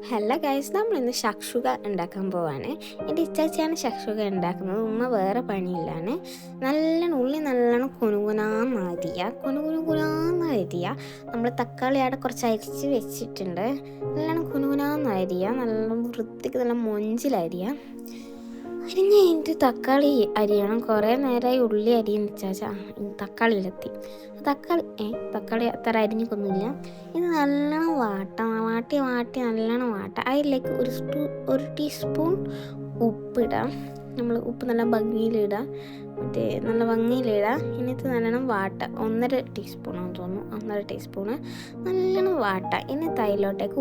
Hello guys, നമ്മളിന്ന് ഷക്ഷുക ഉണ്ടാക്കാൻ പോവാണ്. എൻ്റെ ഇച്ചാച്ചിയാണ് ഷക്ഷുക ഉണ്ടാക്കുന്നത്. ഉമ്മ വേറെ പണിയില്ലാണ്. നല്ലോണം ഉള്ളി നല്ലോണം കുനുകുനാന്ന് അരിയ. നമ്മൾ തക്കാളി അവിടെ കുറച്ച് അരിച്ച് വെച്ചിട്ടുണ്ട്. നല്ലോണം കുനുകുനാന്ന് അരിയ, നല്ലോണം വൃത്തിക്ക് നല്ല മൊഞ്ചിലരിയ. അരിഞ്ഞ് കഴിഞ്ഞിട്ട് തക്കാളി അരിയണം. കുറേ നേരമായി ഉള്ളി അരിയെന്ന് വെച്ചാൽ തക്കാളിയിലെത്തി. തക്കാളി അത്ര അരിഞ്ഞിക്കൊന്നുമില്ല. ഇത് നല്ലോണം വാട്ടി നല്ലോണം അതിലേക്ക് ഒരു ടീസ്പൂൺ ഉപ്പിടാം. നമ്മൾ ഉപ്പ് നല്ല ഭംഗിയിലിടാം, നല്ല ഭംഗിയിലിടാം. എന്നിട്ട് നല്ലോണം 1.5 ടീസ്പൂണാന്ന് തോന്നുന്നു, 1.5 ടീസ്പൂണ് നല്ലോണം എന്നിട്ട് അതിലോട്ടേക്ക്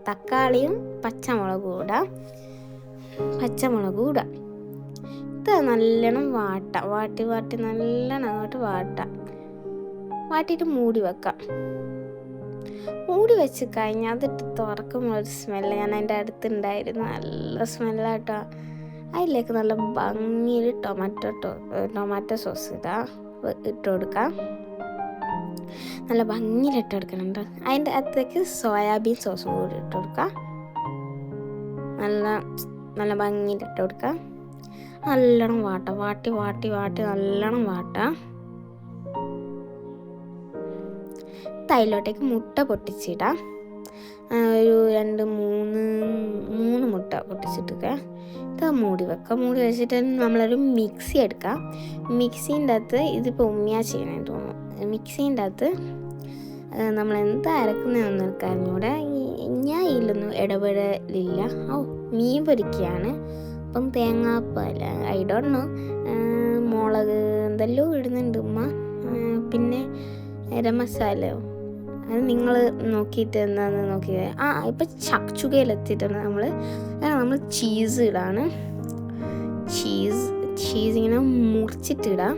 തക്കാളിയും പച്ചമുളകും ഇടാം. ഇത് നല്ലോണം വാട്ടി നല്ലോണം അങ്ങോട്ട് വാട്ടിയിട്ട് മൂടി വെക്കാം. മൂടി വെച്ച് കഴിഞ്ഞാൽ അതിട്ട് തുറക്കുമ്പോൾ ഒരു സ്മെല്ല്, ഞാൻ അതിൻ്റെ അടുത്തുണ്ടായിരുന്നു, നല്ല സ്മെല്ലാട്ടോ. അതിലേക്ക് നല്ല ഭംഗിയിൽ ടൊമാറ്റോ സോസ് ഇട്ട് കൊടുക്കാം. നല്ല ഭംഗിയിൽ ഇട്ട് കൊടുക്കുന്നുണ്ട്. അതിൻ്റെ അകത്തേക്ക് സോയാബീൻ സോസും കൂടി ഇട്ട് കൊടുക്കാം. നല്ല ഭംഗിയിൽ ഇട്ട് കൊടുക്കാം. നല്ലോണം വാട്ടി നല്ലോണം വാട്ടാം. അതിലോട്ടേക്ക് മുട്ട പൊട്ടിച്ചിടാം. ഒരു 2-3 മുട്ട പൊട്ടിച്ചിട്ടൊക്കെ ഇത് മൂടി വെക്കാം. മൂടി വെച്ചിട്ട് നമ്മളൊരു മിക്സി എടുക്കാം. മിക്സീൻ്റെ അകത്ത് ഇതിപ്പോൾ ഉമ്മിയാ ചെയ്യണമെന്ന് തോന്നുന്നു. മിക്സീൻ്റെ അകത്ത് നമ്മൾ എന്താ അരക്കുന്നതെന്ന് അറിഞ്ഞൂടെ. ഞാൻ ഇതിലൊന്നും ഇടപെടലില്ല. മീൻ പൊരിക്കുകയാണ്. അപ്പം തേങ്ങാപ്പാൽ ഐ ഡോണ്ട് നോ, മുളക് എന്തെല്ലോ ഇടുന്നുണ്ട് ഉമ്മ. പിന്നെ ഗരം മസാലയോ അത് നിങ്ങൾ നോക്കിയിട്ട് എന്താണെന്ന് നോക്കിയത്. ഇപ്പം ഷക്ഷുകയിലെത്തിയിട്ടുണ്ട്. നമ്മൾ ചീസ് ഇടാണ്. ചീസ് ഇങ്ങനെ മുറിച്ചിട്ടിടാം.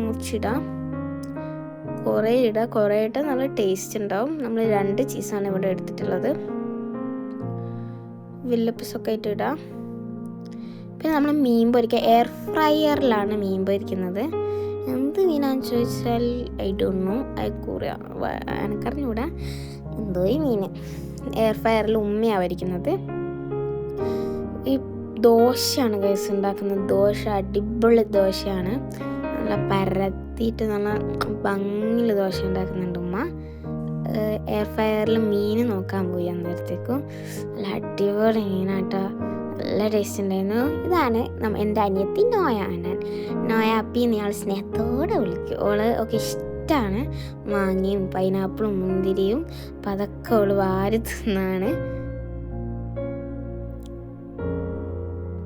മുറിച്ചിടാം. കുറേ ഇട്ട് നല്ല ടേസ്റ്റ് ഉണ്ടാവും. നമ്മൾ 2 ചീസാണ് ഇവിടെ എടുത്തിട്ടുള്ളത്. വലിയ പീസൊക്കെ ആയിട്ട് ഇടാം. പിന്നെ നമ്മൾ മീൻ പൊരിക്കുക, എയർ ഫ്രയറിലാണ് മീൻ പൊരിക്കുന്നത്. എന്ത് മീനാന്ന് ചോദിച്ചാൽ ഐ ഡോണ്ട് നോ, എനിക്കറിഞ്ഞൂടാ. എന്തോ ഈ മീൻ എയർ ഫ്രയറിൽ ഉമ്മയാണ് പൊരിക്കുന്നത്. ഈ ദോശയാണ് ഗൈസ് ഉണ്ടാക്കുന്നത്. ദോശ അടിപൊളി ദോശയാണ്. നല്ല പരത്തിയിട്ട് നല്ല ഭംഗിയിൽ ദോശ ഉണ്ടാക്കുന്നുണ്ട് ഉമ്മ. എയർ ഫ്രയറിൽ മീൻ നോക്കാൻ പോയി അന്നേരത്തേക്കും. നല്ല അടിപൊളി മീനാട്ടോ, നല്ല ടേസ്റ്റ് ഉണ്ടായിരുന്നു. ഇതാണ് എൻ്റെ അനിയത്തി നോയ അപ്പി ഞങ്ങൾ സ്നേഹത്തോടെ വിളിക്കും. ഒക്കെ ഇഷ്ടമാണ് മാങ്ങയും പൈനാപ്പിളും മുന്തിരിയും. അപ്പം അതൊക്കെ വാരി തിന്നാണ്.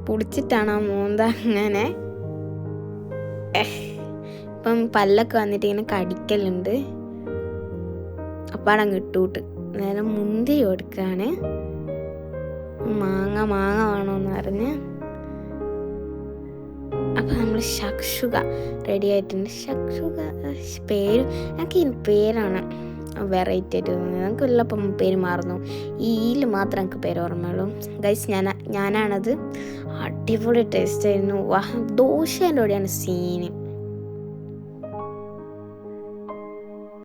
പൊടിച്ചിട്ടാണ് മോന്ത അങ്ങനെ. ഇപ്പം പല്ലൊക്കെ വന്നിട്ട് ഇങ്ങനെ കടിക്കലുണ്ട്. അപ്പാടങ്ങ് ഇട്ടൂട്ട് നേരം മുന്തിരി കൊടുക്കുകയാണ്. മാങ്ങ വേണമെന്ന് പറഞ്ഞ്. അപ്പം നമ്മൾ ഷക്ഷുക റെഡി ആയിട്ടുണ്ട്. ഷക്ഷുക എനിക്ക് ഈ പേരാണ് വെറൈറ്റി ആയിട്ട് തോന്നുന്നത്. ഞങ്ങൾക്ക് ഉള്ളപ്പം പേര് മാറുന്നു. ഈയിൽ മാത്രം എനിക്ക് പേര് ഓർമ്മയുള്ളൂ. ഗൈസ് ഞാനാണത്. അടിപൊളി ടേസ്റ്റ് ആയിരുന്നു. ദോശേൻ്റെ കൂടെയാണ് സീന്.